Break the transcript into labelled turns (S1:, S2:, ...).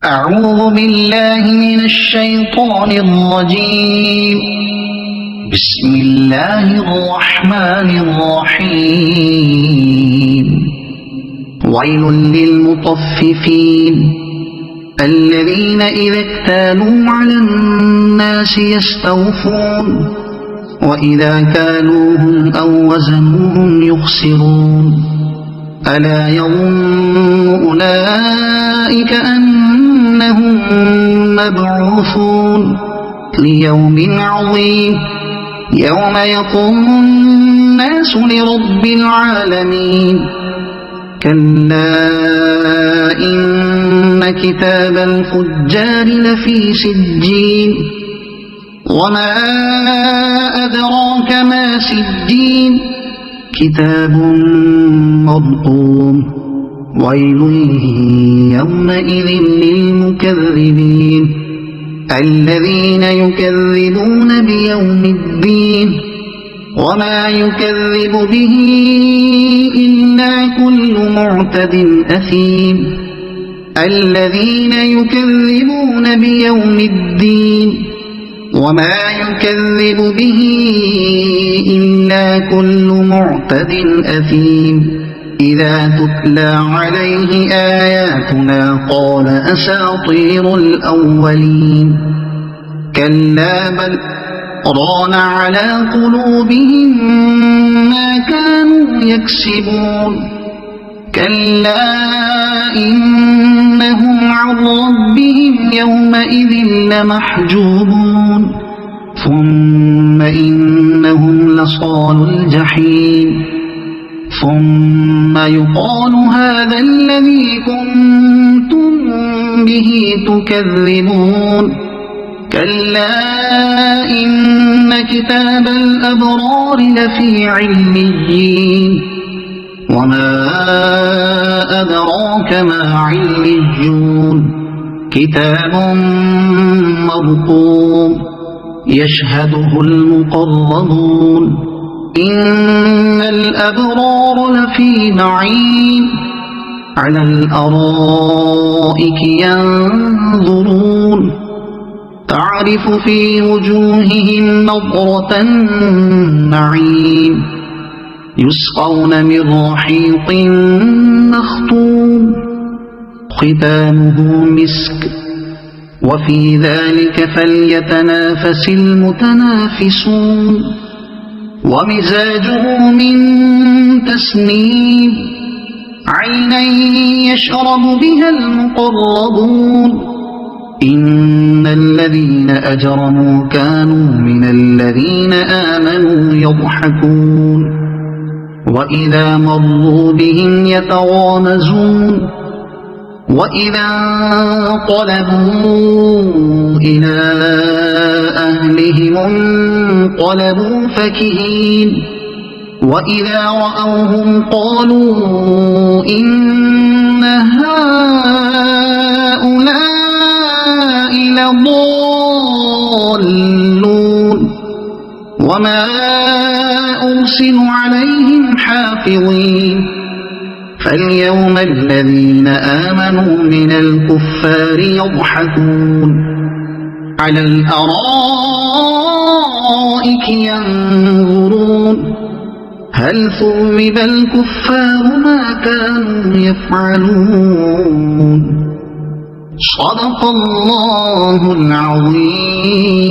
S1: أعوذ بالله من الشيطان الرجيم. بسم الله الرحمن الرحيم. ويل للمطففين الذين إذا اكتالوا على الناس يستوفون وإذا كالوهم أو وزنوهم يخسرون. ألا يظن أولئك أنهم مبعوثون ليوم عظيم يوم يقوم الناس لرب العالمين. كلا إن كتاب الفجار لفي سجين وما أدراك ما سجين كتاب مرقوم. ويل يومئذ للمكذبين الذين يكذبون بيوم الدين وما يكذب به إلا كل معتد أثيم. الذين يكذبون بيوم الدين وما يكذب به إلا كل معتد أثيم. إذا تتلى عليه آياتنا قال أساطير الأولين. كلا بل ران على قلوبهم ما كانوا يكسبون. كلا إنهم عن ربهم يومئذ لمحجوبون. ثم إنهم لصالو الجحيم. ثم يقال هذا الذي كنتم به تكذبون. كلا إن كتاب الأبرار لفي عليين وما أدراك ما عليون كتاب مرقوم يشهده المقربون. إن الأبرار لفي نعيم على الأرائك ينظرون تعرف في وجوههم نضرة النعيم يسقون من رحيق مختوم ختامه مسك وفي ذلك فليتنافس المتنافسون. ومزاجه من تسنيم عينا يشرب بها المقربون. إن الذين أجرموا كانوا من الذين آمنوا يضحكون وإذا مروا بهم يتغامزون. وإذا انقلبوا إلى أهلهم انقلبوا فكهين. وإذا رأوهم قالوا إن هؤلاء لضالون وما أرسلوا عليهم حافظين. فاليوم الذين آمنوا من الكفار يضحكون على الأرائك ينظرون هل ثوب الكفار ما كانوا يفعلون. صدق الله العظيم.